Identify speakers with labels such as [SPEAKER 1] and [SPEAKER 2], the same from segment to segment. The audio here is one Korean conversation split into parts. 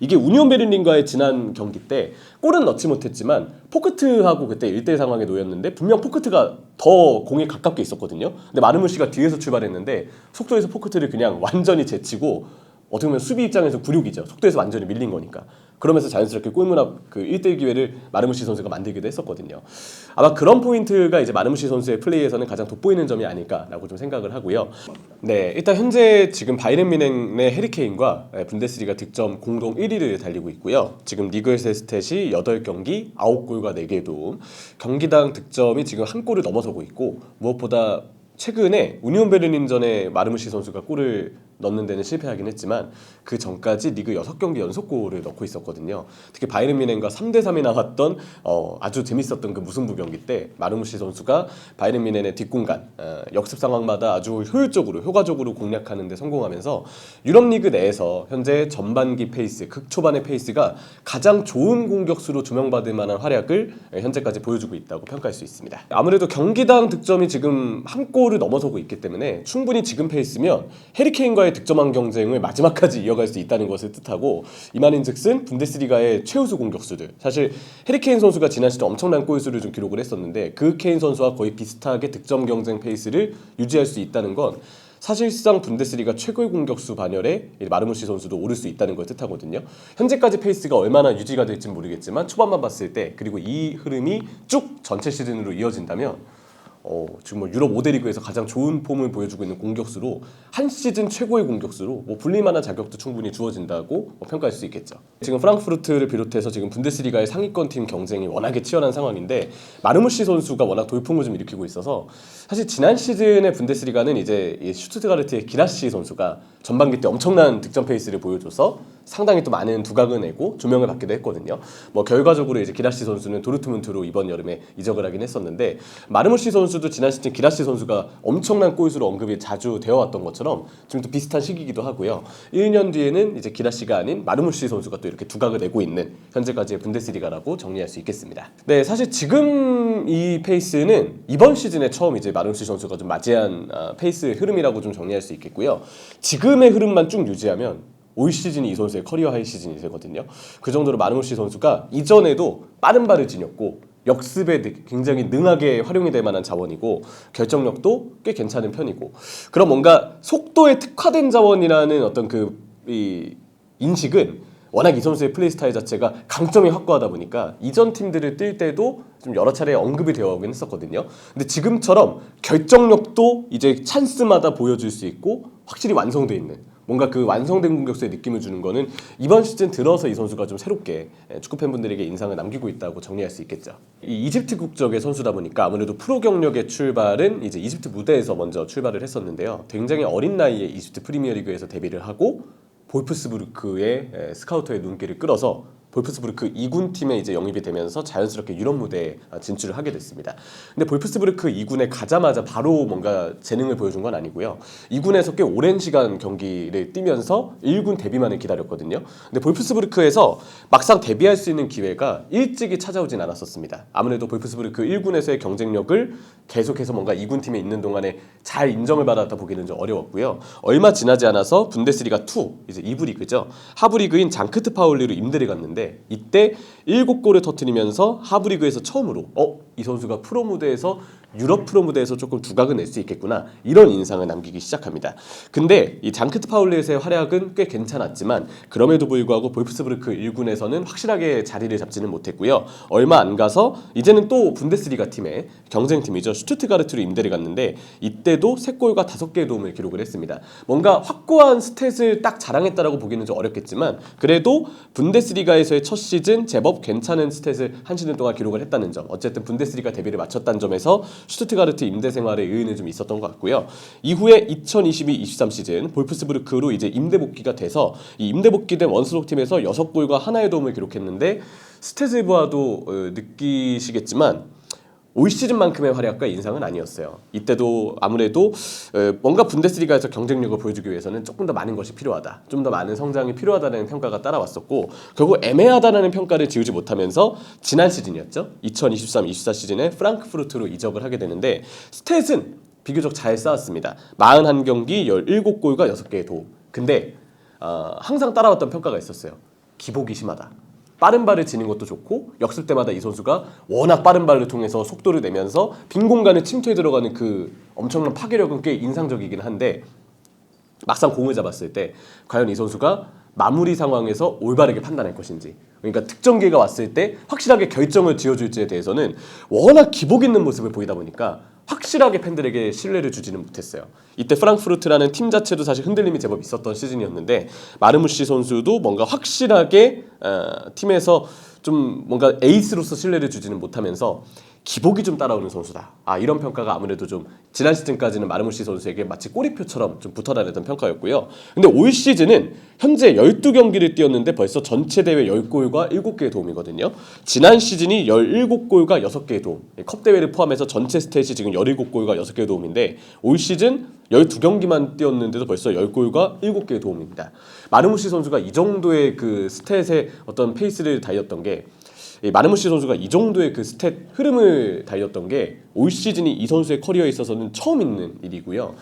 [SPEAKER 1] 이게 우니온 베를린과의 지난 경기 때 골은 넣지 못했지만 포크트하고 그때 1대1 상황에 놓였는데 분명 포크트가 더 공에 가깝게 있었거든요. 근데 마르무시가 뒤에서 출발했는데 속도에서 포크트를 그냥 완전히 제치고 어떻게 보면 수비 입장에서 굴욕이죠. 속도에서 완전히 밀린 거니까. 그러면서 자연스럽게 골문 앞 그 1대1 기회를 마르무시 선수가 만들기도 했었거든요. 아마 그런 포인트가 이제 마르무시 선수의 플레이에서는 가장 돋보이는 점이 아닐까라고 좀 생각을 하고요. 네, 일단 현재 지금 바이에른 뮌헨의 해리케인과 분데스리가 득점 공동 1위를 달리고 있고요. 지금 리그에서의 스탯이 8경기 9골과 4개의 도움. 경기당 득점이 지금 한 골을 넘어서고 있고 무엇보다 최근에 우니온 베를린전에 마르무시 선수가 골을 넣는 데는 실패하긴 했지만 그 전까지 리그 6경기 연속골을 넣고 있었거든요. 특히 바이에른 뮌헨과 3대3이 나왔던 아주 재밌었던 그 무승부 경기 때 마르무시 선수가 바이에른 뮌헨의 뒷공간 역습 상황마다 아주 효과적으로 공략하는 데 성공하면서 유럽 리그 내에서 현재 전반기 페이스, 극초반의 페이스가 가장 좋은 공격수로 조명받을 만한 활약을 현재까지 보여주고 있다고 평가할 수 있습니다. 아무래도 경기당 득점이 지금 한 골을 넘어서고 있기 때문에 충분히 지금 페이스면 해리케인과의 득점왕 경쟁을 마지막까지 이어갈 수 있다는 것을 뜻하고, 이 말인즉슨 분데스리가의 최우수 공격수들, 사실 해리케인 선수가 지난 시즌 엄청난 골수를 좀 기록을 했었는데 그 케인 선수와 거의 비슷하게 득점 경쟁 페이스를 유지할 수 있다는 건 사실상 분데스리가 최고의 공격수 반열에 마르무시 선수도 오를 수 있다는 걸 뜻하거든요. 현재까지 페이스가 얼마나 유지가 될지는 모르겠지만 초반만 봤을 때, 그리고 이 흐름이 쭉 전체 시즌으로 이어진다면 지금 뭐 유럽 5대 리그에서 가장 좋은 폼을 보여주고 있는 공격수로, 한 시즌 최고의 공격수로 불릴만한 자격도 충분히 주어진다고 평가할 수 있겠죠. 지금 프랑크푸르트를 비롯해서 지금 분데스리가의 상위권 팀 경쟁이 워낙에 치열한 상황인데 마르무시 선수가 워낙 돌풍을 좀 일으키고 있어서 사실 지난 시즌의 분데스리가는 이제 슈투트가르트의 기라시 선수가 전반기 때 엄청난 득점 페이스를 보여줘서 상당히 또 많은 두각을 내고 조명을 받기도 했거든요. 뭐 결과적으로 이제 기라시 선수는 도르트문트로 이번 여름에 이적을 하긴 했었는데, 마르무시 선수도 지난 시즌 기라시 선수가 엄청난 골수로 언급이 자주 되어 왔던 것처럼 지금 또 비슷한 시기이기도 하고요. 1년 뒤에는 이제 기라시가 아닌 마르무시 선수가 또 이렇게 두각을 내고 있는 현재까지의 분데스리가라고 정리할 수 있겠습니다. 네, 사실 지금 이 페이스는 이번 시즌에 처음 이제 마르무시 선수가 좀 맞이한 페이스 흐름이라고 좀 정리할 수 있겠고요. 지금의 흐름만 쭉 유지하면 올 시즌이 이 선수의 커리어 하이 시즌이 되거든요. 그 정도로 마르무시 선수가 이전에도 빠른 발을 지녔고 역습에 굉장히 능하게 활용이 될 만한 자원이고 결정력도 꽤 괜찮은 편이고, 그런 뭔가 속도에 특화된 자원이라는 어떤 이 인식은 워낙 이 선수의 플레이 스타일 자체가 강점이 확고하다 보니까 이전 팀들을 뛸 때도 좀 여러 차례 언급이 되어 오긴 했었거든요. 근데 지금처럼 결정력도 이제 찬스마다 보여줄 수 있고 확실히 완성되어 있는, 뭔가 그 완성된 공격수의 느낌을 주는 거는 이번 시즌 들어서 이 선수가 좀 새롭게 축구 팬분들에게 인상을 남기고 있다고 정리할 수 있겠죠. 이 이집트 국적의 선수다 보니까 아무래도 프로 경력의 출발은 이제 이집트 무대에서 먼저 출발을 했었는데요. 굉장히 어린 나이에 이집트 프리미어리그에서 데뷔를 하고 볼프스부르크의 스카우터의 눈길을 끌어서 볼프스부르크 2군 팀에 이제 영입이 되면서 자연스럽게 유럽 무대에 진출을 하게 됐습니다. 근데 볼프스부르크 2군에 가자마자 바로 뭔가 재능을 보여준 건 아니고요. 2군에서 꽤 오랜 시간 경기를 뛰면서 1군 데뷔만을 기다렸거든요. 근데 볼프스부르크에서 막상 데뷔할 수 있는 기회가 일찍이 찾아오진 않았었습니다. 아무래도 볼프스부르크 1군에서의 경쟁력을 계속해서 뭔가 2군 팀에 있는 동안에 잘 인정을 받았다 보기는 좀 어려웠고요. 얼마 지나지 않아서 분데스리가 2, 이제 2부 리그죠. 하부 리그인 장크트 파울리로 임대를 갔는데 이때 7골을 터뜨리면서 하부리그에서 처음으로 이 선수가 프로 무대에서, 유럽 프로 무대에서 조금 두각을 낼 수 있겠구나, 이런 인상을 남기기 시작합니다. 근데 이 장크트 파울리에서의 활약은 꽤 괜찮았지만 그럼에도 불구하고 볼프스부르크 1군에서는 확실하게 자리를 잡지는 못했고요. 얼마 안 가서 이제는 또 분데스리가 팀의 경쟁팀이죠, 슈투트가르트로 임대를 갔는데 이때도 3골과 5개의 도움을 기록을 했습니다. 뭔가 확고한 스탯을 딱 자랑했다라고 보기는 좀 어렵겠지만 그래도 분데스리가에서의 첫 시즌 제법 괜찮은 스탯을 한 시즌 동안 기록을 했다는 점, 어쨌든 분데스리가 데뷔를 마쳤다는 점에서 슈투트가르트 임대 생활의 의의는 좀 있었던 것 같고요. 이후에 2022-23 시즌 볼프스부르크로 이제 임대 복귀가 돼서 이 임대 복귀된 원수록 팀에서 6골과 1의 도움을 기록했는데, 스탯을 보아도 느끼시겠지만 올 시즌만큼의 활약과 인상은 아니었어요. 이때도 아무래도 뭔가 분데스리가에서 경쟁력을 보여주기 위해서는 조금 더 많은 것이 필요하다, 좀 더 많은 성장이 필요하다는 평가가 따라왔었고, 결국 애매하다는 평가를 지우지 못하면서 지난 시즌이었죠. 2023-24 시즌에 프랑크푸르트로 이적을 하게 되는데 스탯은 비교적 잘 쌓았습니다. 41경기 17골과 6개의 도움. 근데 항상 따라왔던 평가가 있었어요. 기복이 심하다. 빠른 발을 지는 것도 좋고 역습 때마다 이 선수가 워낙 빠른 발을 통해서 속도를 내면서 빈 공간에 침투해 들어가는 그 엄청난 파괴력은 꽤 인상적이긴 한데 막상 공을 잡았을 때 과연 이 선수가 마무리 상황에서 올바르게 판단할 것인지, 그러니까 특정 기회가 왔을 때 확실하게 결정을 지어줄지에 대해서는 워낙 기복 있는 모습을 보이다 보니까 확실하게 팬들에게 신뢰를 주지는 못했어요. 이때 프랑크푸르트라는 팀 자체도 사실 흔들림이 제법 있었던 시즌이었는데 마르무시 선수도 뭔가 확실하게 팀에서 좀 뭔가 에이스로서 신뢰를 주지는 못하면서 기복이 좀 따라오는 선수다. 이런 평가가 아무래도 좀 지난 시즌까지는 마르무시 선수에게 마치 꼬리표처럼 좀 붙어다녔던 평가였고요. 근데 올 시즌은 현재 12경기를 뛰었는데 벌써 전체 대회 10골과 7개의 도움이거든요. 지난 시즌이 17골과 6개의 도움. 컵 대회를 포함해서 전체 스탯이 지금 17골과 6개의 도움인데 올 시즌 12경기만 뛰었는데도 벌써 10골과 7개의 도움입니다. 마르무시 선수가 이 정도의 그 스탯의 어떤 페이스를 달렸던 게 마르무시 선수가 이 정도의 그 스탯 흐름을 달렸던 게 올 시즌이 이 선수의 커리어에 있어서는 처음 있는 일이고요.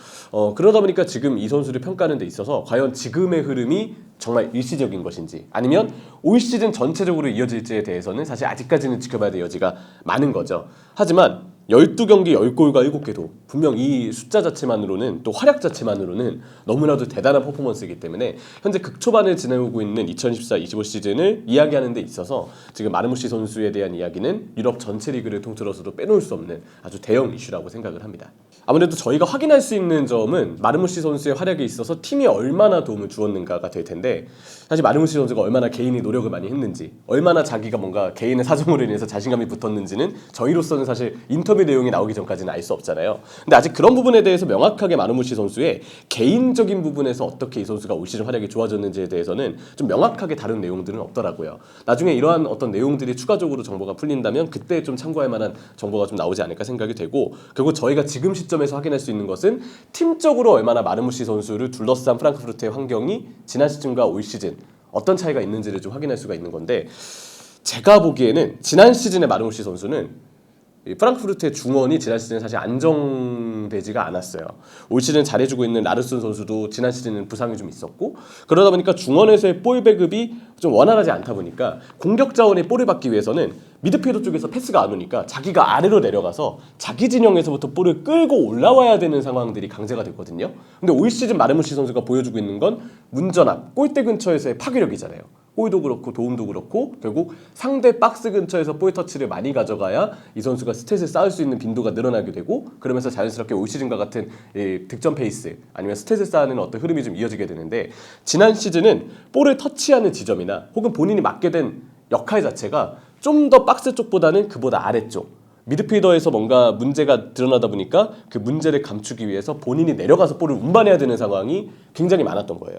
[SPEAKER 1] 그러다 보니까 지금 이 선수를 평가하는 데 있어서 과연 지금의 흐름이 정말 일시적인 것인지 아니면 올 시즌 전체적으로 이어질지에 대해서는 사실 아직까지는 지켜봐야 될 여지가 많은 거죠. 하지만 12경기 10골과 7개도 분명 이 숫자 자체만으로는 또 활약 자체만으로는 너무나도 대단한 퍼포먼스이기 때문에 현재 극초반을 지내고 있는 2014-25 시즌을 이야기하는 데 있어서 지금 마르무시 선수에 대한 이야기는 유럽 전체 리그를 통틀어서도 빼놓을 수 없는 아주 대형 이슈라고 생각을 합니다. 아무래도 저희가 확인할 수 있는 점은 마르무시 선수의 활약에 있어서 팀이 얼마나 도움을 주었는가가 될 텐데 사실 마르무시 선수가 얼마나 개인이 노력을 많이 했는지 얼마나 자기가 뭔가 개인의 사정으로 인해서 자신감이 붙었는지는 저희로서는 사실 인터뷰 내용이 나오기 전까지는 알 수 없잖아요. 근데 아직 그런 부분에 대해서 명확하게 마르무시 선수의 개인적인 부분에서 어떻게 이 선수가 올 시즌 활약이 좋아졌는지에 대해서는 좀 명확하게 다룬 내용들은 없더라고요. 나중에 이러한 어떤 내용들이 추가적으로 정보가 풀린다면 그때 좀 참고할 만한 정보가 좀 나오지 않을까 생각이 되고 결국 저희가 지금 시점에서 확인할 수 있는 것은 팀적으로 얼마나 마르무시 선수를 둘러싼 프랑크푸르트의 환경이 지난 시즌과 올 시즌 어떤 차이가 있는지를 좀 확인할 수가 있는 건데 제가 보기에는 지난 시즌의 마르무시 선수는 프랑크푸르트의 중원이 지난 시즌에 사실 안정되지가 않았어요. 올 시즌 잘해주고 있는 라르슨 선수도 지난 시즌은 부상이 좀 있었고 그러다 보니까 중원에서의 볼 배급이 좀 원활하지 않다 보니까 공격 자원의 볼을 받기 위해서는 미드필더 쪽에서 패스가 안 오니까 자기가 아래로 내려가서 자기 진영에서부터 볼을 끌고 올라와야 되는 상황들이 강제가 됐거든요. 근데 올 시즌 마르무시 선수가 보여주고 있는 건 문전 앞 골대 근처에서의 파괴력이잖아요. 골도 그렇고 도움도 그렇고 결국 상대 박스 근처에서 볼 터치를 많이 가져가야 이 선수가 스탯을 쌓을 수 있는 빈도가 늘어나게 되고 그러면서 자연스럽게 올 시즌과 같은 득점 페이스 아니면 스탯을 쌓는 어떤 흐름이 좀 이어지게 되는데 지난 시즌은 볼을 터치하는 지점이나 혹은 본인이 맡게 된 역할 자체가 좀 더 박스 쪽보다는 그보다 아래쪽 미드필더에서 뭔가 문제가 드러나다 보니까 그 문제를 감추기 위해서 본인이 내려가서 볼을 운반해야 되는 상황이 굉장히 많았던 거예요.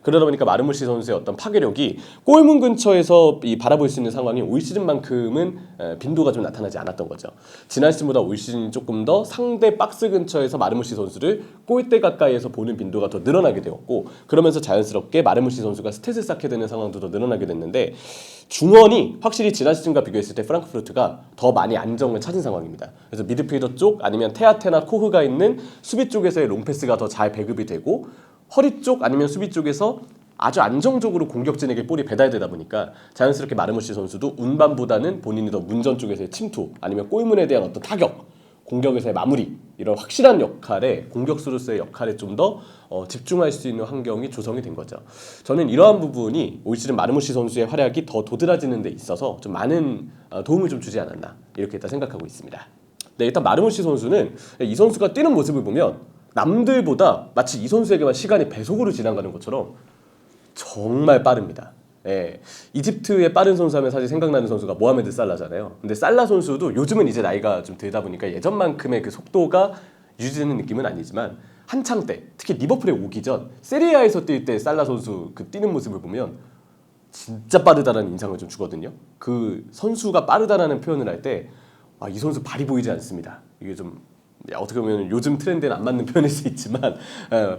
[SPEAKER 1] 그러다 보니까 마르무시 선수의 어떤 파괴력이 골문 근처에서 바라볼 수 있는 상황이 올 시즌만큼은 빈도가 좀 나타나지 않았던 거죠. 지난 시즌보다 올 시즌이 조금 더 상대 박스 근처에서 마르무시 선수를 골대 가까이에서 보는 빈도가 더 늘어나게 되었고 그러면서 자연스럽게 마르무시 선수가 스탯을 쌓게 되는 상황도 더 늘어나게 됐는데 중원이 확실히 지난 시즌과 비교했을 때 프랑크푸르트가 더 많이 안정을 찾은 상황입니다. 그래서 미드필더 쪽 아니면 테아테나 코흐가 있는 수비 쪽에서의 롱패스가 더 잘 배급이 되고 허리 쪽 아니면 수비 쪽에서 아주 안정적으로 공격진에게 볼이 배달되다 보니까 자연스럽게 마르무시 선수도 운반보다는 본인이 더 문전 쪽에서의 침투 아니면 골문에 대한 어떤 타격 공격에서의 마무리 이런 확실한 역할에 공격수로서의 역할에 좀 더 집중할 수 있는 환경이 조성이 된 거죠. 저는 이러한 부분이 올 시즌 마르무시 선수의 활약이 더 도드라지는 데 있어서 좀 많은 도움을 좀 주지 않았나 이렇게 일단 생각하고 있습니다. 네, 일단 마르무시 선수는 이 선수가 뛰는 모습을 보면 남들보다 마치 이 선수에게만 시간이 배속으로 지나가는 것처럼 정말 빠릅니다. 예, 이집트의 빠른 선수 하면 사실 생각나는 선수가 모하메드 살라잖아요. 근데 살라 선수도 요즘은 이제 나이가 좀 들다 보니까 예전만큼의 그 속도가 유지되는 느낌은 아니지만 한창 때 특히 리버풀에 오기 전 세리아에서 뛸 때 살라 선수 그 뛰는 모습을 보면 진짜 빠르다라는 인상을 좀 주거든요. 그 선수가 빠르다라는 표현을 할 때 이 선수 발이 보이지 않습니다. 이게 좀 어떻게 보면 요즘 트렌드에는 안 맞는 표현일 수 있지만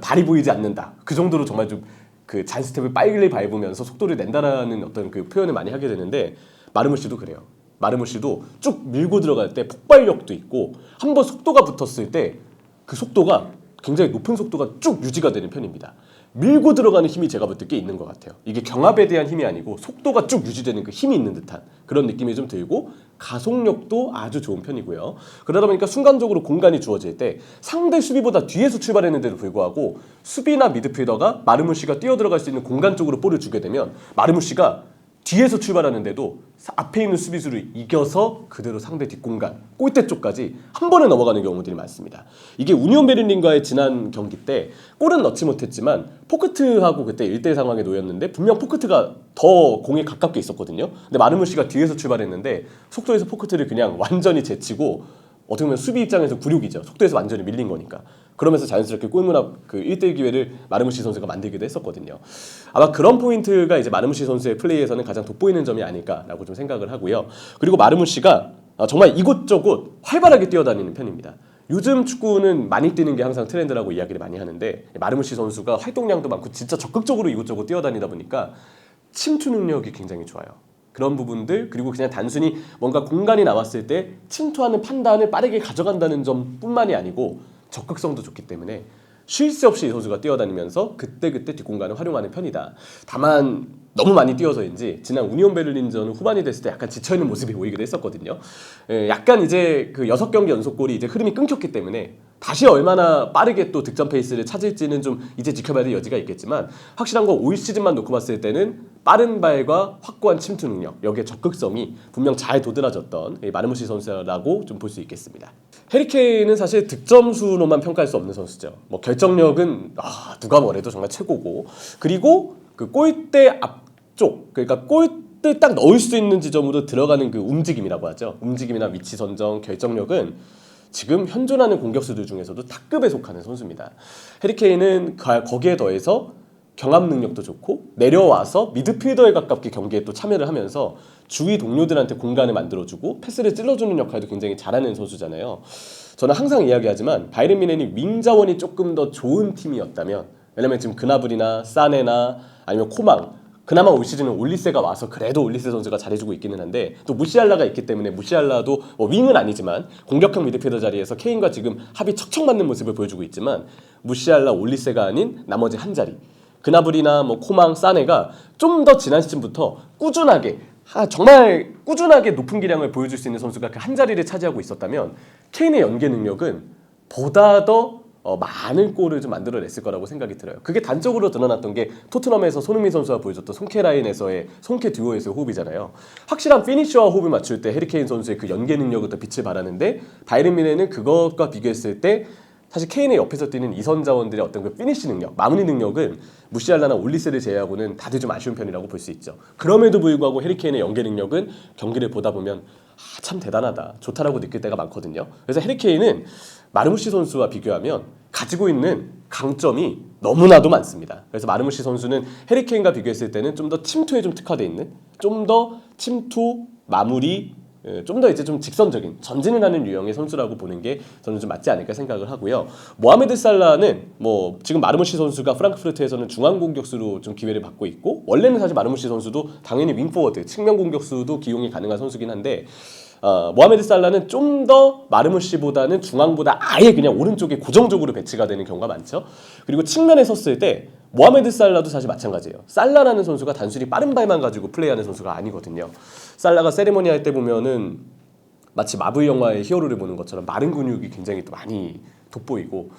[SPEAKER 1] 발이 보이지 않는다. 그 정도로 정말 좀 그 잔스텝을 빨리 밟으면서 속도를 낸다라는 어떤 그 표현을 많이 하게 되는데 마르무시도 그래요. 마르무시도 쭉 밀고 들어갈 때 폭발력도 있고 한번 속도가 붙었을 때 그 속도가 굉장히 높은 속도가 쭉 유지가 되는 편입니다. 밀고 들어가는 힘이 제가 볼 때 꽤 있는 것 같아요. 이게 경합에 대한 힘이 아니고 속도가 쭉 유지되는 그 힘이 있는 듯한 그런 느낌이 좀 들고 가속력도 아주 좋은 편이고요. 그러다 보니까 순간적으로 공간이 주어질 때 상대 수비보다 뒤에서 출발했는데도 불구하고 수비나 미드필더가 마르무시가 뛰어들어갈 수 있는 공간 쪽으로 볼을 주게 되면 마르무시가 뒤에서 출발하는데도 앞에 있는 수비수를 이겨서 그대로 상대 뒷공간, 골대 쪽까지 한 번에 넘어가는 경우들이 많습니다. 이게 우니온 베를린과의 지난 경기 때 골은 넣지 못했지만 포크트하고 그때 1대1 상황에 놓였는데 분명 포크트가 더 공에 가깝게 있었거든요. 근데 마르무시가 뒤에서 출발했는데 속도에서 포크트를 그냥 완전히 제치고 어떻게 보면 수비 입장에서 굴욕이죠. 속도에서 완전히 밀린 거니까. 그러면서 자연스럽게 골문 앞 그 1대1 기회를 마르무시 선수가 만들기도 했었거든요. 아마 그런 포인트가 이제 마르무시 선수의 플레이에서는 가장 돋보이는 점이 아닐까라고 좀 생각을 하고요. 그리고 마르무시가 정말 이곳저곳 활발하게 뛰어다니는 편입니다. 요즘 축구는 많이 뛰는 게 항상 트렌드라고 이야기를 많이 하는데 마르무시 선수가 활동량도 많고 진짜 적극적으로 이곳저곳 뛰어다니다 보니까 침투 능력이 굉장히 좋아요. 그런 부분들 그리고 그냥 단순히 뭔가 공간이 남았을 때 침투하는 판단을 빠르게 가져간다는 점뿐만이 아니고 적극성도 좋기 때문에 쉴 새 없이 이 선수가 뛰어다니면서 그때그때 뒷공간을 활용하는 편이다. 다만 너무 많이 뛰어서인지 지난 우니온 베를린전 후반이 됐을 때 약간 지쳐있는 모습이 보이기도 했었거든요. 약간 이제 그 6경기 연속골이 이제 흐름이 끊겼기 때문에 다시 얼마나 빠르게 또 득점 페이스를 찾을지는 좀 이제 지켜봐야 될 여지가 있겠지만 확실한 건 올 시즌만 놓고 봤을 때는 빠른 발과 확고한 침투 능력 여기에 적극성이 분명 잘 도드라졌던 마르무시 선수라고 좀 볼 수 있겠습니다. 해리케인은 사실 득점수로만 평가할 수 없는 선수죠. 뭐 결정력은 누가 뭐래도 정말 최고고 그리고 그 골대 앞쪽 그러니까 골대 딱 넣을 수 있는 지점으로 들어가는 그 움직임이라고 하죠. 움직임이나 위치 선정, 결정력은 지금 현존하는 공격수들 중에서도 탑급에 속하는 선수입니다. 해리케인은 거기에 더해서 경합 능력도 좋고 내려와서 미드필더에 가깝게 경기에 또 참여를 하면서 주위 동료들한테 공간을 만들어주고 패스를 찔러주는 역할도 굉장히 잘하는 선수잖아요. 저는 항상 이야기하지만 바이에른 뮌헨이 윙 자원이 조금 더 좋은 팀이었다면 왜냐면 지금 그나브리나 사네나 아니면 코망 그나마 올 시즌은 올리세가 와서 그래도 올리세 선수가 잘해주고 있기는 한데 또 무시알라가 있기 때문에 무시알라도 윙은 아니지만 공격형 미드필더 자리에서 케인과 지금 합이 척척 맞는 모습을 보여주고 있지만 무시알라 올리세가 아닌 나머지 한 자리 그나브리나 코망 사네가 좀 더 지난 시즌부터 꾸준하게 정말 꾸준하게 높은 기량을 보여줄 수 있는 선수가 그 한 자리를 차지하고 있었다면 케인의 연계 능력은 보다 더 많은 골을 좀 만들어냈을 거라고 생각이 들어요. 그게 단적으로 드러났던 게 토트넘에서 손흥민 선수가 보여줬던 손케 라인에서의 손케 듀오에서의 호흡이잖아요. 확실한 피니셔와 호흡을 맞출 때 해리케인 선수의 그 연계 능력을 더 빛을 발하는데 바이에른 뮌헨은 그것과 비교했을 때 사실 케인의 옆에서 뛰는 이선 자원들의 어떤 그 피니시 능력, 마무리 능력은 무시알라나 올리세를 제외하고는 다들 좀 아쉬운 편이라고 볼 수 있죠. 그럼에도 불구하고 해리케인의 연계 능력은 경기를 보다 보면 참 대단하다, 좋다라고 느낄 때가 많거든요. 그래서 해리케인은 마르무시 선수와 비교하면 가지고 있는 강점이 너무나도 많습니다. 그래서 마르무시 선수는 해리케인과 비교했을 때는 좀 더 침투에 좀 특화되어 있는, 좀 더 침투, 마무리, 좀 더 이제 좀 직선적인 전진을 하는 유형의 선수라고 보는 게 저는 좀 맞지 않을까 생각을 하고요. 모하메드 살라는 지금 마르무시 선수가 프랑크푸르트에서는 중앙 공격수로 좀 기회를 받고 있고 원래는 사실 마르무시 선수도 당연히 윙포워드 측면 공격수도 기용이 가능한 선수긴 한데 모하메드 살라는 좀 더 마르무시보다는 중앙보다 아예 그냥 오른쪽에 고정적으로 배치가 되는 경우가 많죠. 그리고 측면에 섰을 때 모하메드 살라도 사실 마찬가지예요. 살라라는 선수가 단순히 빠른 발만 가지고 플레이하는 선수가 아니거든요. 살라가 세리머니 할 때 보면은 마치 마블 영화의 히어로를 보는 것처럼 마른 근육이 굉장히 또 많이 돋보이고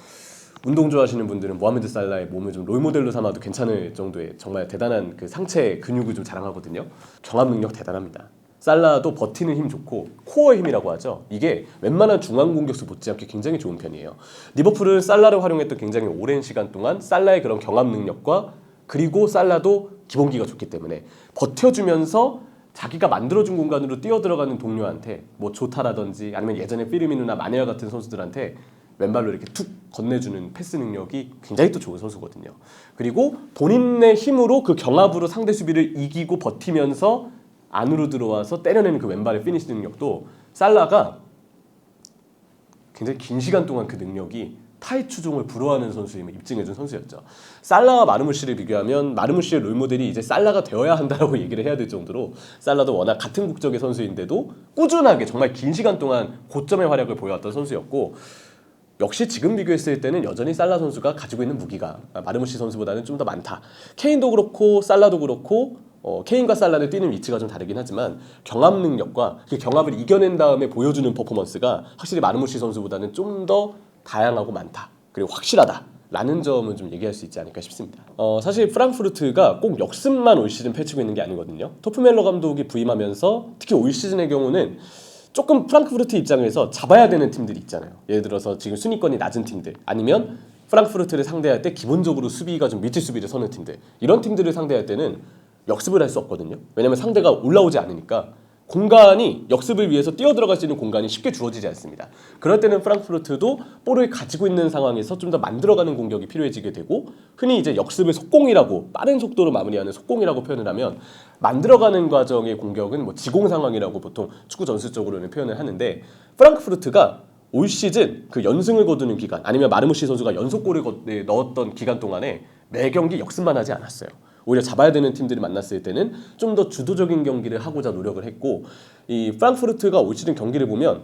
[SPEAKER 1] 운동 좋아하시는 분들은 모하메드 살라의 몸을 좀 롤모델로 삼아도 괜찮을 정도의 정말 대단한 그 상체 근육을 좀 자랑하거든요. 경합 능력 대단합니다. 살라도 버티는 힘 좋고 코어 힘이라고 하죠. 이게 웬만한 중앙 공격수 못지않게 굉장히 좋은 편이에요. 리버풀은 살라를 활용했던 굉장히 오랜 시간 동안 살라의 그런 경합 능력과 그리고 살라도 기본기가 좋기 때문에 버텨주면서 자기가 만들어준 공간으로 뛰어들어가는 동료한테 조타라든지 아니면 예전에 피르미누나 마네아 같은 선수들한테 왼발로 이렇게 툭 건네주는 패스 능력이 굉장히 또 좋은 선수거든요. 그리고 본인의 힘으로 그 경합으로 상대 수비를 이기고 버티면서 안으로 들어와서 때려내는 그 왼발의 피니시 능력도 살라가 굉장히 긴 시간 동안 그 능력이 타이 추종을 불허하는 선수임을 입증해준 선수였죠. 살라와 마르무시를 비교하면 마르무시의 롤모델이 이제 살라가 되어야 한다라고 얘기를 해야 될 정도로 살라도 워낙 같은 국적의 선수인데도 꾸준하게 정말 긴 시간 동안 고점의 활약을 보여왔던 선수였고 역시 지금 비교했을 때는 여전히 살라 선수가 가지고 있는 무기가 마르무시 선수보다는 좀 더 많다. 케인도 그렇고 살라도 그렇고 케인과 살라는 뛰는 위치가 좀 다르긴 하지만 경합 능력과 그 경합을 이겨낸 다음에 보여주는 퍼포먼스가 확실히 마르무시 선수보다는 좀 더 다양하고 많다. 그리고 확실하다. 라는 점은 좀 얘기할 수 있지 않을까 싶습니다. 사실 프랑크푸르트가 꼭 역습만 올 시즌 펼치고 있는 게 아니거든요. 토프멜러 감독이 부임하면서 특히 올 시즌의 경우는 조금 프랑크푸르트 입장에서 잡아야 되는 팀들이 있잖아요. 예를 들어서 지금 순위권이 낮은 팀들 아니면 프랑크푸르트를 상대할 때 기본적으로 수비가 좀 밀집 수비를 서는 팀들 이런 팀들을 상대할 때는 역습을 할 수 없거든요. 왜냐하면 상대가 올라오지 않으니까 공간이 역습을 위해서 뛰어들어갈 수 있는 공간이 쉽게 주어지지 않습니다. 그럴 때는 프랑크푸르트도 볼을 가지고 있는 상황에서 좀 더 만들어가는 공격이 필요해지게 되고 흔히 이제 역습을 속공이라고 빠른 속도로 마무리하는 속공이라고 표현을 하면 만들어가는 과정의 공격은 뭐 지공 상황이라고 보통 축구 전술적으로는 표현을 하는데 프랑크푸르트가 올 시즌 그 연승을 거두는 기간 아니면 마르무시 선수가 연속골을 넣었던 기간 동안에 매 경기 역습만 하지 않았어요. 오히려 잡아야 되는 팀들이 만났을 때는 좀 더 주도적인 경기를 하고자 노력을 했고 이 프랑크푸르트가 올 시즌 경기를 보면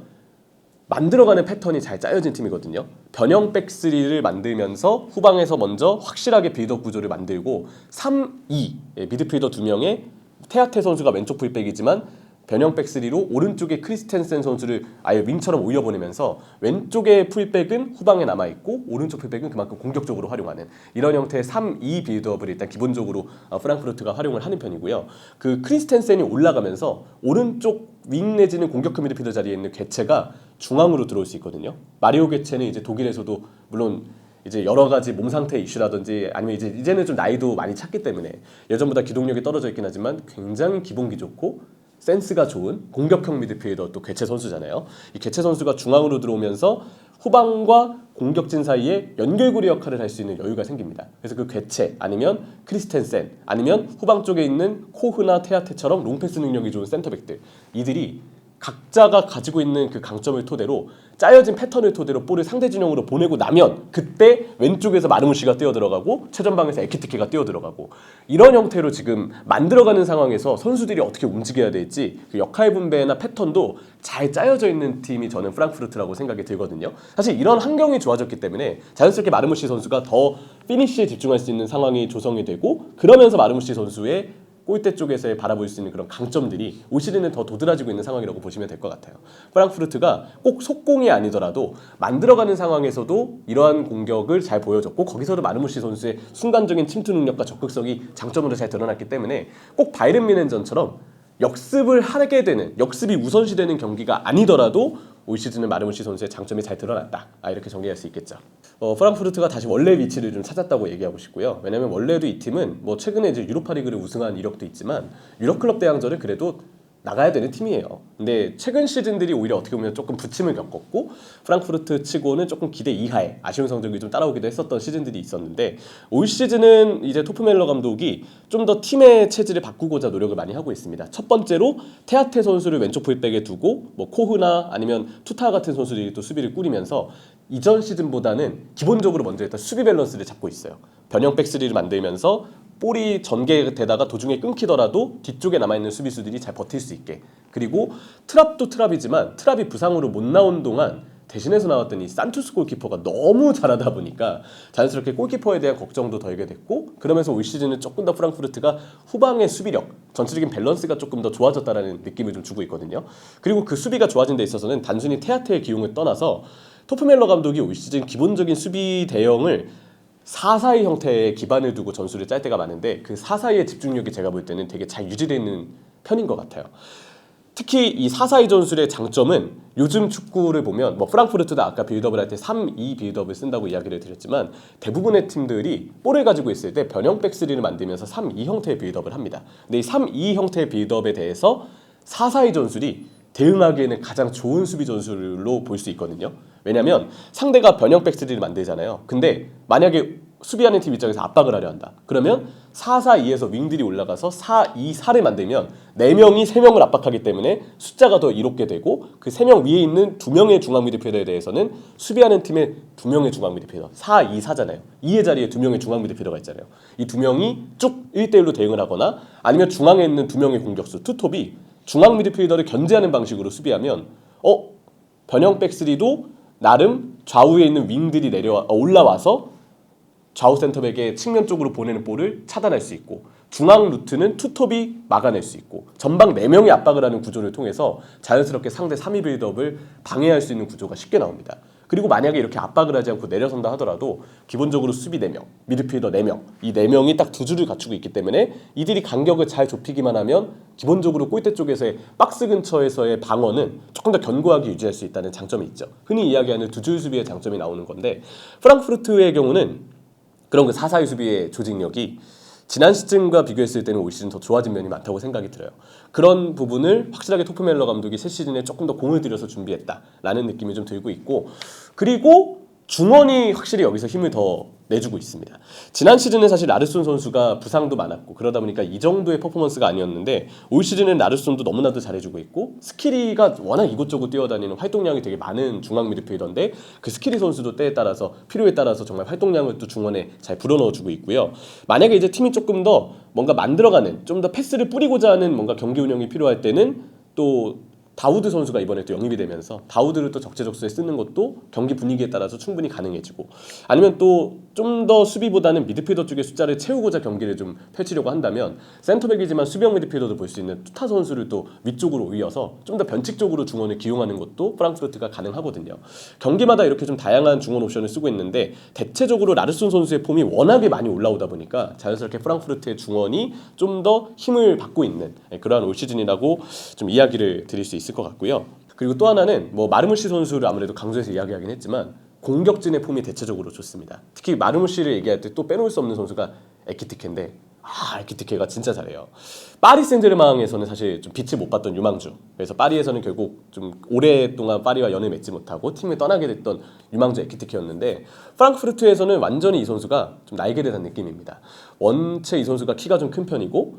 [SPEAKER 1] 만들어가는 패턴이 잘 짜여진 팀이거든요. 변형 백스리를 만들면서 후방에서 먼저 확실하게 빌드업 구조를 만들고 3-2 미드필더 2명에 테아테 선수가 왼쪽 풀백이지만 변형 백스리로 오른쪽에 크리스텐센 선수를 아예 윙처럼 올려보내면서 왼쪽의 풀백은 후방에 남아있고 오른쪽 풀백은 그만큼 공격적으로 활용하는 이런 형태의 3-2 빌드업을 일단 기본적으로 프랑크푸르트가 활용을 하는 편이고요. 그 크리스텐센이 올라가면서 오른쪽 윙 내지는 공격형 미드필더 자리에 있는 괴체가 중앙으로 들어올 수 있거든요. 마리오 괴체는 이제 독일에서도 물론 이제 여러 가지 몸 상태 이슈라든지 아니면 이제는 좀 나이도 많이 찼기 때문에 예전보다 기동력이 떨어져 있긴 하지만 굉장히 기본기 좋고 센스가 좋은 공격형 미드필더 또 괴체 선수잖아요. 이 괴체 선수가 중앙으로 들어오면서 후방과 공격진 사이에 연결고리 역할을 할 수 있는 여유가 생깁니다. 그래서 그 괴체 아니면 크리스텐센 아니면 후방 쪽에 있는 코흐나 테아테처럼 롱패스 능력이 좋은 센터백들 이들이 각자가 가지고 있는 그 강점을 토대로 짜여진 패턴을 토대로 볼을 상대 진영으로 보내고 나면 그때 왼쪽에서 마르무시가 뛰어들어가고 최전방에서 에키티케가 뛰어들어가고 이런 형태로 지금 만들어가는 상황에서 선수들이 어떻게 움직여야 될지 그 역할 분배나 패턴도 잘 짜여져 있는 팀이 저는 프랑크푸르트라고 생각이 들거든요. 사실 이런 환경이 좋아졌기 때문에 자연스럽게 마르무시 선수가 더 피니쉬에 집중할 수 있는 상황이 조성이 되고 그러면서 마르무시 선수의 골대 쪽에서 바라볼 수 있는 그런 강점들이 올 시즌은 더 도드라지고 있는 상황이라고 보시면 될 것 같아요. 프랑크푸르트가 꼭 속공이 아니더라도 만들어가는 상황에서도 이러한 공격을 잘 보여줬고 거기서도 마르무시 선수의 순간적인 침투 능력과 적극성이 장점으로 잘 드러났기 때문에 꼭 바이른 뮌헨전처럼 역습을 하게 되는 역습이 우선시되는 경기가 아니더라도 올 시즌은 마르무시 선수의 장점이 잘 드러났다. 이렇게 정리할 수 있겠죠. 프랑크푸르트가 다시 원래 위치를 좀 찾았다고 얘기하고 싶고요. 왜냐하면 원래도 이 팀은 뭐 최근에 이제 유로파리그를 우승한 이력도 있지만 유럽 클럽 대항전을 그래도 나가야 되는 팀이에요. 근데 최근 시즌들이 오히려 어떻게 보면 조금 부침을 겪었고 프랑크푸르트 치고는 조금 기대 이하의 아쉬운 성적이 좀 따라오기도 했었던 시즌들이 있었는데 올 시즌은 이제 토프멜러 감독이 좀 더 팀의 체질을 바꾸고자 노력을 많이 하고 있습니다. 첫 번째로 테아테 선수를 왼쪽 풀백에 두고 뭐 코흐나 아니면 투타 같은 선수들이 또 수비를 꾸리면서 이전 시즌보다는 기본적으로 먼저 일단 수비 밸런스를 잡고 있어요. 변형 백스리를 만들면서 볼이 전개되다가 도중에 끊기더라도 뒤쪽에 남아있는 수비수들이 잘 버틸 수 있게 그리고 트랍도 트랍이지만 트랍이 부상으로 못 나온 동안 대신해서 나왔던 이 산투스 골키퍼가 너무 잘하다 보니까 자연스럽게 골키퍼에 대한 걱정도 덜게 됐고 그러면서 올 시즌은 조금 더 프랑크푸르트가 후방의 수비력 전체적인 밸런스가 조금 더 좋아졌다는 느낌을 좀 주고 있거든요. 그리고 그 수비가 좋아진 데 있어서는 단순히 테아테의 기용을 떠나서 토프멜러 감독이 올 시즌 기본적인 수비 대형을 4-4-2 형태의 기반을 두고 전술을 짤 때가 많은데 그 4-4-2의 집중력이 제가 볼 때는 되게 잘 유지되어 있는 편인 것 같아요. 특히 이 4-4-2 전술의 장점은 요즘 축구를 보면 뭐 프랑크푸르트도 아까 빌드업을 할 때 3-2 빌드업을 쓴다고 이야기를 드렸지만 대부분의 팀들이 볼을 가지고 있을 때 변형 백스리를 만들면서 3-2 형태의 빌드업을 합니다. 근데 이 3-2 형태의 빌드업에 대해서 4-4-2 전술이 대응하기에는 가장 좋은 수비 전술로 볼 수 있거든요. 왜냐하면 상대가 변형 백스리를 만들잖아요. 근데 만약에 수비하는 팀 입장에서 압박을 하려 한다. 그러면 4-4-2에서 윙들이 올라가서 4-2-4를 만들면 4명이 3명을 압박하기 때문에 숫자가 더 이롭게 되고 그 3명 위에 있는 2명의 중앙 미드필더에 대해서는 수비하는 팀의 2명의 중앙 미드필더 4-2-4잖아요. 2의 자리에 2명의 중앙 미드필더가 있잖아요. 이 2명이 쭉 1대1로 대응을 하거나 아니면 중앙에 있는 2명의 공격수 투톱이 중앙 미드필더를 견제하는 방식으로 수비하면 변형 백스리도 나름 좌우에 있는 윙들이 올라와서 좌우 센터백의 측면 쪽으로 보내는 볼을 차단할 수 있고 중앙 루트는 투톱이 막아낼 수 있고 전방 4명이 압박을 하는 구조를 통해서 자연스럽게 상대 3위 빌드업을 방해할 수 있는 구조가 쉽게 나옵니다. 그리고 만약에 이렇게 압박을 하지 않고 내려선다 하더라도 기본적으로 수비 4명, 미드필더 4명 이 4명이 딱 두 줄을 갖추고 있기 때문에 이들이 간격을 잘 좁히기만 하면 기본적으로 골대 쪽에서의 박스 근처에서의 방어는 조금 더 견고하게 유지할 수 있다는 장점이 있죠. 흔히 이야기하는 두 줄 수비의 장점이 나오는 건데 프랑크푸르트의 경우는 그런 그 4-4-2 수비의 조직력이 지난 시즌과 비교했을 때는 올 시즌 더 좋아진 면이 많다고 생각이 들어요. 그런 부분을 확실하게 토프멜러 감독이 새 시즌에 조금 더 공을 들여서 준비했다라는 느낌이 좀 들고 있고 그리고 중원이 확실히 여기서 힘을 더 내주고 있습니다. 지난 시즌은 사실 라르손 선수가 부상도 많았고 그러다 보니까 이 정도의 퍼포먼스가 아니었는데 올 시즌은 라르손도 너무나도 잘해주고 있고 스키리가 워낙 이곳저곳 뛰어다니는 활동량이 되게 많은 중앙 미드필더인데 그 스키리 선수도 때에 따라서 필요에 따라서 정말 활동량을 또 중원에 잘 불어넣어주고 있고요. 만약에 이제 팀이 조금 더 뭔가 만들어가는 좀 더 패스를 뿌리고자 하는 뭔가 경기 운영이 필요할 때는 또 다우드 선수가 이번에 또 영입이 되면서 다우드를 또 적재적소에 쓰는 것도 경기 분위기에 따라서 충분히 가능해지고 아니면 또 좀 더 수비보다는 미드필더 쪽의 숫자를 채우고자 경기를 좀 펼치려고 한다면 센터백이지만 수비형 미드필더도 볼 수 있는 투타 선수를 또 위쪽으로 올려서 좀 더 변칙적으로 중원을 기용하는 것도 프랑크푸르트가 가능하거든요. 경기마다 이렇게 좀 다양한 중원 옵션을 쓰고 있는데 대체적으로 라르손 선수의 폼이 워낙에 많이 올라오다 보니까 자연스럽게 프랑크푸르트의 중원이 좀 더 힘을 받고 있는 그러한 올 시즌이라고 좀 이야기를 드릴 수 있을 것 같고요. 그리고 또 하나는 뭐 마르무시 선수를 아무래도 강조해서 이야기하긴 했지만 공격진의 폼이 대체적으로 좋습니다. 특히 마르무시를 얘기할 때 또 빼놓을 수 없는 선수가 에키티케인데 에키티케가 진짜 잘해요. 파리 생제르맹에서는 사실 좀 빛을 못 봤던 유망주. 그래서 파리에서는 결국 좀 오랫동안 파리와 연을 맺지 못하고 팀을 떠나게 됐던 유망주 에키티케였는데 프랑크푸르트에서는 완전히 이 선수가 좀 날개를 단 느낌입니다. 원체 이 선수가 키가 좀 큰 편이고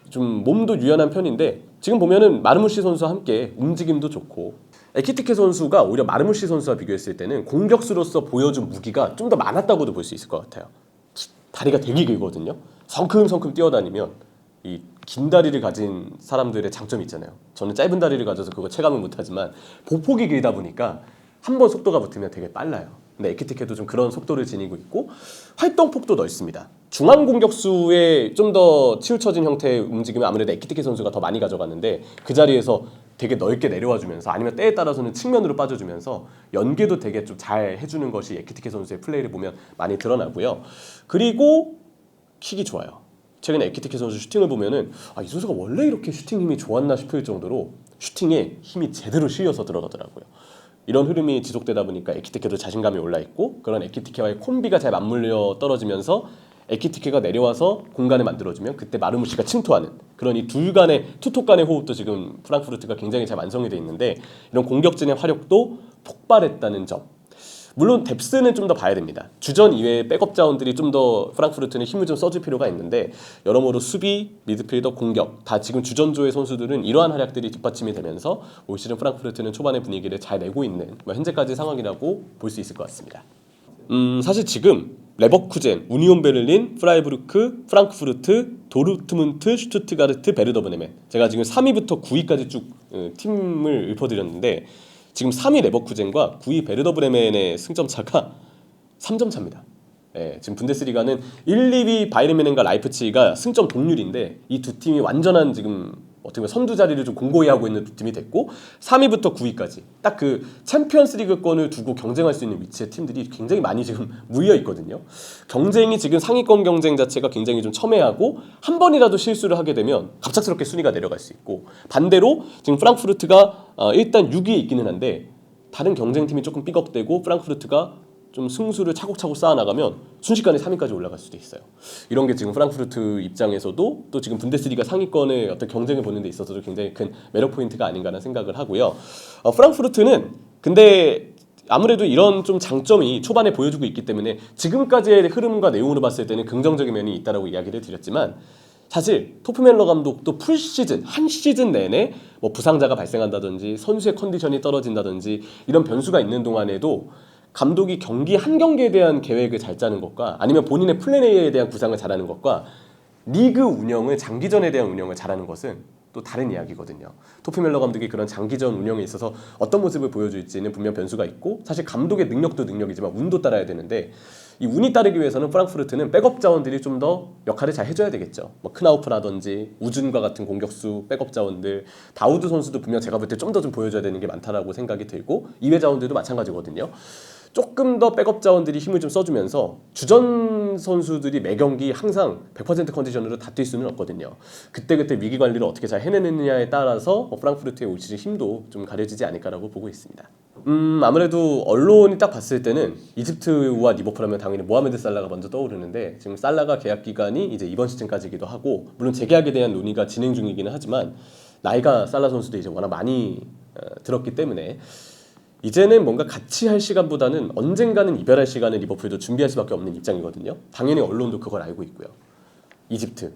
[SPEAKER 1] 좀 몸도 유연한 편인데 지금 보면은 마르무시 선수와 함께 움직임도 좋고 에키티케 선수가 오히려 마르무시 선수와 비교했을 때는 공격수로서 보여준 무기가 좀 더 많았다고도 볼 수 있을 것 같아요. 다리가 되게 길거든요. 성큼성큼 뛰어다니면 이 긴 다리를 가진 사람들의 장점이 있잖아요. 저는 짧은 다리를 가져서 그거 체감은 못하지만 보폭이 길다 보니까 한 번 속도가 붙으면 되게 빨라요. 근데 에키티케도 좀 그런 속도를 지니고 있고 활동폭도 넓습니다. 중앙 공격수에 좀 더 치우쳐진 형태의 움직임을 아무래도 에키티케 선수가 더 많이 가져갔는데 그 자리에서 되게 넓게 내려와주면서 아니면 때에 따라서는 측면으로 빠져주면서 연계도 되게 좀 잘 해주는 것이 에키티케 선수의 플레이를 보면 많이 드러나고요. 그리고 킥이 좋아요. 최근에 에키티케 선수 슈팅을 보면은 이 선수가 원래 이렇게 슈팅 힘이 좋았나 싶을 정도로 슈팅에 힘이 제대로 실려서 들어가더라고요. 이런 흐름이 지속되다 보니까 에키티케도 자신감이 올라있고 그런 에키티케와의 콤비가 잘 맞물려 떨어지면서 에키티케가 내려와서 공간을 만들어주면 그때 마르무시가 침투하는 그런 이 둘 간의 투톱 간의 호흡도 지금 프랑크푸르트가 굉장히 잘 완성이 돼 있는데 이런 공격진의 화력도 폭발했다는 점. 물론 뎁스는 좀 더 봐야 됩니다. 주전 이외의 백업 자원들이 좀 더 프랑크푸르트는 힘을 좀 써줄 필요가 있는데 여러모로 수비, 미드필더, 공격 다 지금 주전조의 선수들은 이러한 활약들이 뒷받침이 되면서 올 시즌 프랑크푸르트는 초반의 분위기를 잘 내고 있는 현재까지 상황이라고 볼 수 있을 것 같습니다. 사실 지금 레버쿠젠, 우니온 베를린, 프라이부르크, 프랑크푸르트, 도르트문트, 슈투트가르트, 베르더브네멘 제가 지금 3위부터 9위까지 쭉 팀을 읊어드렸는데 지금 3위 레버쿠젠과 9위 베르더브레멘의 승점 차가 3점 차입니다. 지금 분데스리가는 1, 2위 바이에른 뮌헨과 라이프치히가 승점 동률인데 이 두 팀이 완전한 지금 어떻게 보면 선두 자리를 좀 공고히 하고 있는 두 팀이 됐고 3위부터 9위까지 딱 그 챔피언스리그권을 두고 경쟁할 수 있는 위치의 팀들이 굉장히 많이 지금 모여 있거든요. 경쟁이 지금 상위권 경쟁 자체가 굉장히 좀 첨예하고 한 번이라도 실수를 하게 되면 갑작스럽게 순위가 내려갈 수 있고 반대로 지금 프랑크푸르트가 일단 6위에 있기는 한데 다른 경쟁팀이 조금 삐걱대고 프랑크푸르트가 좀 승수를 차곡차곡 쌓아나가면 순식간에 3위까지 올라갈 수도 있어요. 이런 게 지금 프랑크푸르트 입장에서도 또 지금 분데스리가 상위권의 어떤 경쟁을 보는 데 있어서도 굉장히 큰 매력 포인트가 아닌가라는 생각을 하고요. 프랑크푸르트는 근데 아무래도 이런 좀 장점이 초반에 보여주고 있기 때문에 지금까지의 흐름과 내용으로 봤을 때는 긍정적인 면이 있다라고 이야기를 드렸지만 사실 토프멜러 감독도 풀 시즌, 한 시즌 내내 뭐 부상자가 발생한다든지 선수의 컨디션이 떨어진다든지 이런 변수가 있는 동안에도 감독이 경기 한 경기에 대한 계획을 잘 짜는 것과 아니면 본인의 플랜 A에 대한 구상을 잘하는 것과 리그 운영을 장기전에 대한 운영을 잘하는 것은 또 다른 이야기거든요. 토피 멜러 감독이 그런 장기전 운영에 있어서 어떤 모습을 보여줄지는 분명 변수가 있고 사실 감독의 능력도 능력이지만 운도 따라야 되는데 이 운이 따르기 위해서는 프랑크푸르트는 백업 자원들이 좀 더 역할을 잘 해줘야 되겠죠. 뭐 크나우프라든지 우준과 같은 공격수 백업 자원들, 다우드 선수도 분명 제가 볼 때 좀 더 좀 보여줘야 되는 게 많다라고 생각이 들고 이외 자원들도 마찬가지거든요. 조금 더 백업 자원들이 힘을 좀 써주면서 주전 선수들이 매 경기 항상 100% 컨디션으로 다 뛸 수는 없거든요. 그때그때 위기 관리를 어떻게 잘 해내느냐에 따라서 프랑크푸르트의 올 시즌 힘도 좀 가려지지 않을까라고 보고 있습니다. 아무래도 언론이 딱 봤을 때는 이집트와 리버풀하면 당연히 모하메드 살라가 먼저 떠오르는데 지금 살라가 계약 기간이 이제 이번 시즌까지이기도 하고 물론 재계약에 대한 논의가 진행 중이기는 하지만 나이가 살라 선수도 이제 워낙 많이 들었기 때문에 이제는 뭔가 같이 할 시간보다는 언젠가는 이별할 시간을 리버풀도 준비할 수밖에 없는 입장이거든요. 당연히 언론도 그걸 알고 있고요. 이집트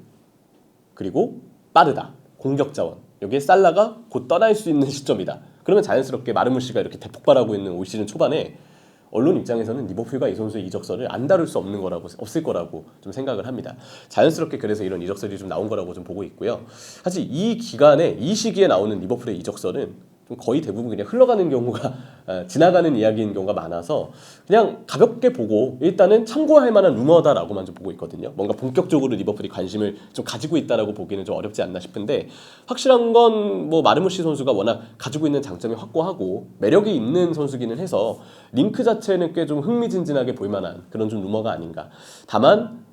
[SPEAKER 1] 그리고 빠르다 공격 자원 여기에 살라가 곧 떠날 수 있는 시점이다. 그러면 자연스럽게 마르무시가 이렇게 대폭발하고 있는 올 시즌 초반에 언론 입장에서는 리버풀과 이 선수의 이적설을 안 다룰 수 없을 거라고 좀 생각을 합니다. 자연스럽게 그래서 이런 이적설이 좀 나온 거라고 좀 보고 있고요. 사실 이 기간에 이 시기에 나오는 리버풀의 이적설은 좀 거의 대부분 그냥 흘러가는 경우가 지나가는 이야기인 경우가 많아서 그냥 가볍게 보고 일단은 참고할 만한 루머다라고만 좀 보고 있거든요. 뭔가 본격적으로 리버풀이 관심을 좀 가지고 있다라고 보기는 좀 어렵지 않나 싶은데 확실한 건 뭐 마르무시 선수가 워낙 가지고 있는 장점이 확고하고 매력이 있는 선수기는 해서 링크 자체는 꽤 좀 흥미진진하게 볼 만한 그런 좀 루머가 아닌가. 다만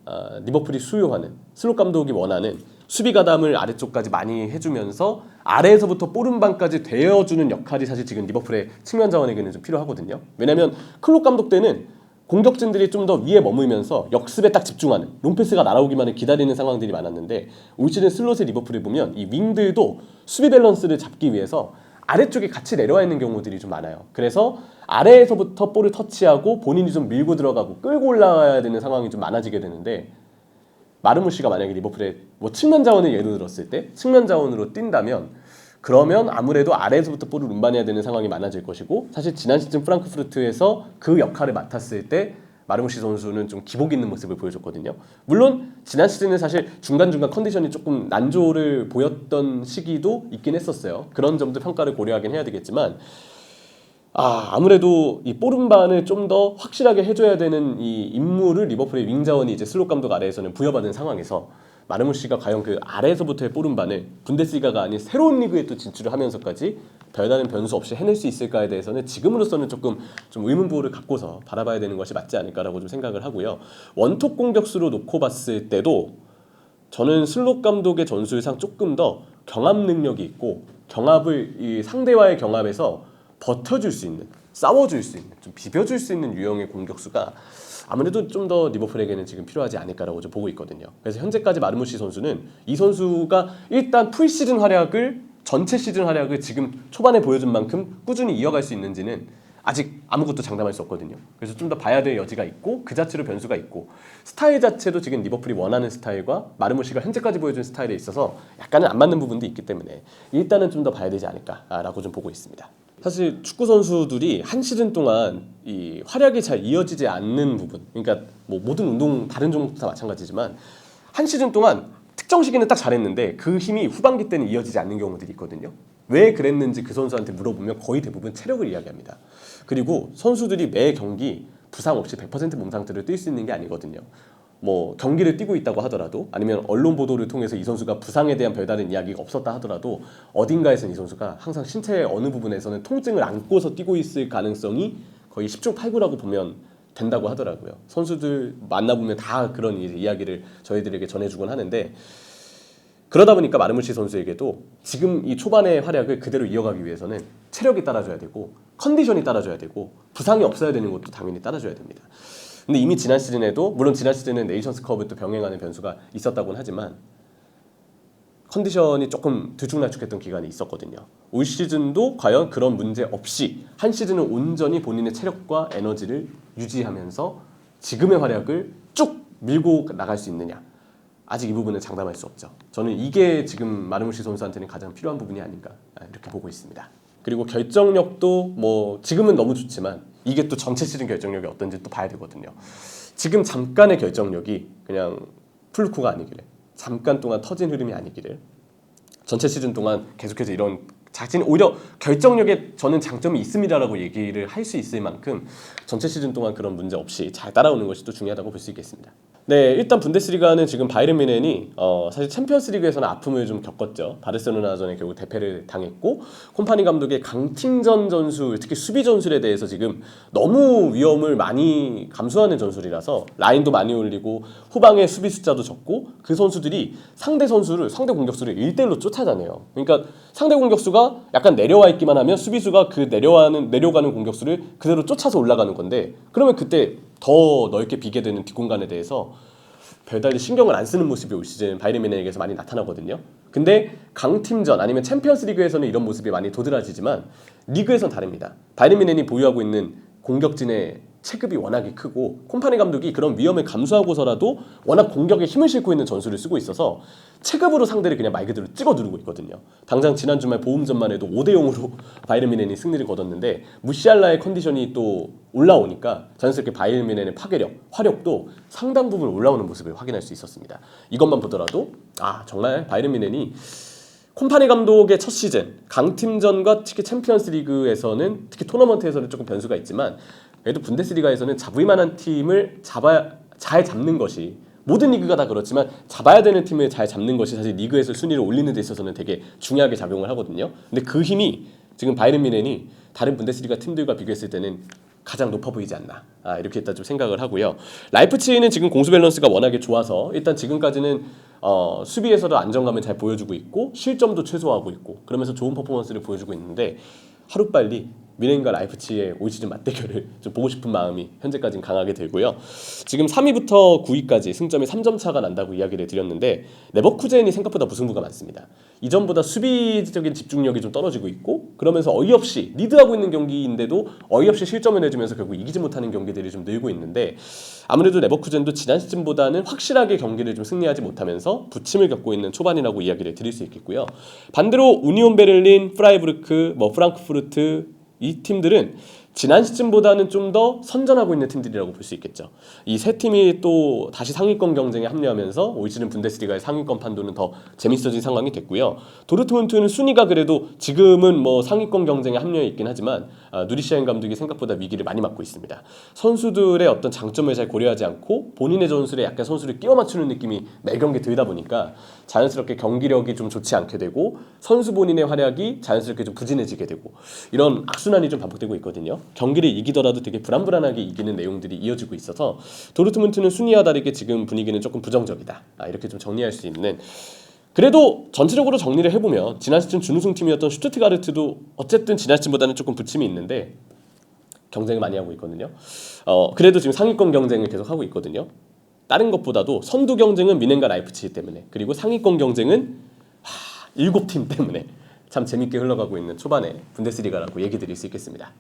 [SPEAKER 1] 리버풀이 수요하는 슬롯 감독이 원하는 수비 가담을 아래쪽까지 많이 해주면서 아래에서부터 뽀른방까지 되어주는 역할이 사실 지금 리버풀의 측면 자원에게는 좀 필요하거든요. 왜냐하면 클롭 감독 때는 공격진들이 좀 더 위에 머물면서 역습에 딱 집중하는 롱패스가 날아오기만을 기다리는 상황들이 많았는데 올 시즌 슬롯의 리버풀을 보면 이 윙들도 수비 밸런스를 잡기 위해서 아래쪽에 같이 내려와 있는 경우들이 좀 많아요. 그래서 아래에서부터 볼을 터치하고 본인이 좀 밀고 들어가고 끌고 올라와야 되는 상황이 좀 많아지게 되는데 마르무시가 만약에 리버풀의 뭐 측면 자원을 예로 들었을 때 측면 자원으로 뛴다면 그러면 아무래도 아래에서부터 볼을 운반해야 되는 상황이 많아질 것이고 사실 지난 시즌 프랑크푸르트에서 그 역할을 맡았을 때 마르무시 선수는 좀 기복 있는 모습을 보여줬거든요. 물론 지난 시즌은 사실 중간중간 컨디션이 조금 난조를 보였던 시기도 있긴 했었어요. 그런 점도 평가를 고려하긴 해야 되겠지만 아무래도 이 뽀른반을 좀 더 확실하게 해줘야 되는 이 임무를 리버풀의 윙자원이 이제 슬롯 감독 아래에서는 부여받은 상황에서 마르무시가 과연 그 아래에서부터의 뽀른반을 분데스리가가 아닌 새로운 리그에 또 진출을 하면서까지 별다른 변수 없이 해낼 수 있을까에 대해서는 지금으로서는 조금 좀 의문부호를 갖고서 바라봐야 되는 것이 맞지 않을까라고 좀 생각을 하고요. 원톱 공격수로 놓고 봤을 때도 저는 슬롯 감독의 전술상 조금 더 경합 능력이 있고 경합을 이 상대와의 경합에서 버텨줄 수 있는, 싸워줄 수 있는, 좀 비벼줄 수 있는 유형의 공격수가 아무래도 좀 더 리버풀에게는 지금 필요하지 않을까라고 좀 보고 있거든요. 그래서 현재까지 마르무시 선수는 이 선수가 일단 풀시즌 활약을 전체 시즌 활약을 지금 초반에 보여준 만큼 꾸준히 이어갈 수 있는지는 아직 아무것도 장담할 수 없거든요. 그래서 좀 더 봐야 될 여지가 있고 그 자체로 변수가 있고 스타일 자체도 지금 리버풀이 원하는 스타일과 마르무시가 현재까지 보여준 스타일에 있어서 약간은 안 맞는 부분도 있기 때문에 일단은 좀 더 봐야 되지 않을까라고 좀 보고 있습니다. 사실 축구 선수들이 한 시즌 동안 이 활약이 잘 이어지지 않는 부분, 그러니까 뭐 모든 운동 다른 종목도 다 마찬가지지만 한 시즌 동안 특정 시기는 딱 잘했는데 그 힘이 후반기 때는 이어지지 않는 경우들이 있거든요. 왜 그랬는지 그 선수한테 물어보면 거의 대부분 체력을 이야기합니다. 그리고 선수들이 매 경기 부상 없이 100% 몸 상태로 뛸 수 있는 게 아니거든요. 뭐 경기를 뛰고 있다고 하더라도 아니면 언론 보도를 통해서 이 선수가 부상에 대한 별다른 이야기가 없었다 하더라도 어딘가에서는 이 선수가 항상 신체의 어느 부분에서는 통증을 안고서 뛰고 있을 가능성이 거의 10중 8구라고 보면 된다고 하더라고요. 선수들 만나보면 다 그런 이야기를 저희들에게 전해주곤 하는데 그러다 보니까 마르무시 선수에게도 지금 이 초반의 활약을 그대로 이어가기 위해서는 체력이 따라줘야 되고 컨디션이 따라줘야 되고 부상이 없어야 되는 것도 당연히 따라줘야 됩니다. 근데 이미 지난 시즌에도 물론 지난 시즌은 네이션스컵을 또 병행하는 변수가 있었다고는 하지만 컨디션이 조금 들쭉날쭉했던 기간이 있었거든요. 올 시즌도 과연 그런 문제 없이 한 시즌을 온전히 본인의 체력과 에너지를 유지하면서 지금의 활약을 쭉 밀고 나갈 수 있느냐 아직 이 부분은 장담할 수 없죠. 저는 이게 지금 마르무시 선수한테는 가장 필요한 부분이 아닌가 이렇게 보고 있습니다. 그리고 결정력도 뭐 지금은 너무 좋지만 이게 또 전체 시즌 결정력이 어떤지 또 봐야 되거든요. 지금 잠깐의 결정력이 그냥 플루크가 아니기를 잠깐 동안 터진 흐름이 아니기를 전체 시즌 동안 계속해서 이런 자신 오히려 결정력에 저는 장점이 있습니다라고 얘기를 할 수 있을 만큼 전체 시즌 동안 그런 문제 없이 잘 따라오는 것이 또 중요하다고 볼 수 있겠습니다. 네, 일단 분데스리가는 지금 바이에른 뮌헨이 사실 챔피언스리그에서는 아픔을 좀 겪었죠. 바르셀로나전에 결국 대패를 당했고 콤파니 감독의 강팀전 전술, 특히 수비 전술에 대해서 지금 너무 위험을 많이 감수하는 전술이라서 라인도 많이 올리고 후방의 수비 숫자도 적고 그 선수들이 상대 공격수를 1대1로 쫓아다녀요. 그러니까 상대 공격수가 약간 내려와 있기만 하면 수비수가 그 내려가는 공격수를 그대로 쫓아서 올라가는 건데, 그러면 그때 더 넓게 비게 되는 뒷공간에 대해서 별달리 신경을 안 쓰는 모습이 올 시즌 바이에른 뮌헨에게서 많이 나타나거든요. 근데 강팀전 아니면 챔피언스리그에서는 이런 모습이 많이 도드라지지만 리그에선 다릅니다. 바이에른 뮌헨이 보유하고 있는 공격진의 체급이 워낙에 크고 콤파니 감독이 그런 위험을 감수하고서라도 워낙 공격에 힘을 싣고 있는 전술을 쓰고 있어서 체급으로 상대를 그냥 말 그대로 찍어 누르고 있거든요. 당장 지난 주말 보움전만 해도 5대0으로 바이에른 뮌헨이 승리를 거뒀는데 무시알라의 컨디션이 또 올라오니까 자연스럽게 바이에른 뮌헨의 파괴력, 화력도 상당 부분 올라오는 모습을 확인할 수 있었습니다. 이것만 보더라도 정말 바이에른 뮌헨이 콤파니 감독의 첫 시즌 강팀전과 특히 챔피언스리그에서는, 특히 토너먼트에서는 조금 변수가 있지만 그래도 분데스리가에서는 잡을 만한 팀을 잘 잡는 것이, 모든 리그가 다 그렇지만 잡아야 되는 팀을 잘 잡는 것이 사실 리그에서 순위를 올리는 데 있어서는 되게 중요하게 작용을 하거든요. 근데 그 힘이 지금 바이에른 뮌헨이 다른 분데스리가 팀들과 비교했을 때는 가장 높아 보이지 않나, 이렇게 일단 좀 생각을 하고요. 라이프치히는 지금 공수 밸런스가 워낙에 좋아서 일단 지금까지는 수비에서도 안정감을 잘 보여주고 있고 실점도 최소화하고 있고 그러면서 좋은 퍼포먼스를 보여주고 있는데, 하루빨리 뮌헨과 라이프치히의 올 시즌 맞대결을 좀 보고 싶은 마음이 현재까지는 강하게 들고요. 지금 3위부터 9위까지 승점이 3점 차가 난다고 이야기를 드렸는데 레버쿠젠이 생각보다 무승부가 많습니다. 이전보다 수비적인 집중력이 좀 떨어지고 있고 그러면서 어이없이 리드하고 있는 경기인데도 어이없이 실점을 내주면서 결국 이기지 못하는 경기들이 좀 늘고 있는데, 아무래도 레버쿠젠도 지난 시즌보다는 확실하게 경기를 좀 승리하지 못하면서 부침을 겪고 있는 초반이라고 이야기를 드릴 수 있겠고요. 반대로 우니온 베를린, 프라이부르크, 프랑크푸르트, 이 팀들은 지난 시즌보다는 좀 더 선전하고 있는 팀들이라고 볼 수 있겠죠. 이 세 팀이 또 다시 상위권 경쟁에 합류하면서 올 시즌 분데스리가의 상위권 판도는 더 재밌어진 상황이 됐고요. 도르트문트는 순위가 그래도 지금은 상위권 경쟁에 합류해 있긴 하지만 누리시안 감독이 생각보다 위기를 많이 맞고 있습니다. 선수들의 어떤 장점을 잘 고려하지 않고 본인의 전술에 약간 선수를 끼워 맞추는 느낌이 매 경기 들다 보니까 자연스럽게 경기력이 좀 좋지 않게 되고 선수 본인의 활약이 자연스럽게 좀 부진해지게 되고 이런 악순환이 좀 반복되고 있거든요. 경기를 이기더라도 되게 불안불안하게 이기는 내용들이 이어지고 있어서 도르트문트는 순위와 다르게 지금 분위기는 조금 부정적이다, 이렇게 좀 정리할 수 있는. 그래도 전체적으로 정리를 해보면 지난 시즌 준우승팀이었던 슈투트가르트도 어쨌든 지난 시즌보다는 조금 부침이 있는데 경쟁을 많이 하고 있거든요. 그래도 지금 상위권 경쟁을 계속 하고 있거든요. 다른 것보다도 선두 경쟁은 뮌헨과 라이프치히 때문에, 그리고 상위권 경쟁은 7팀 때문에 참 재밌게 흘러가고 있는 초반에 분데스리가라고 얘기 드릴 수 있겠습니다.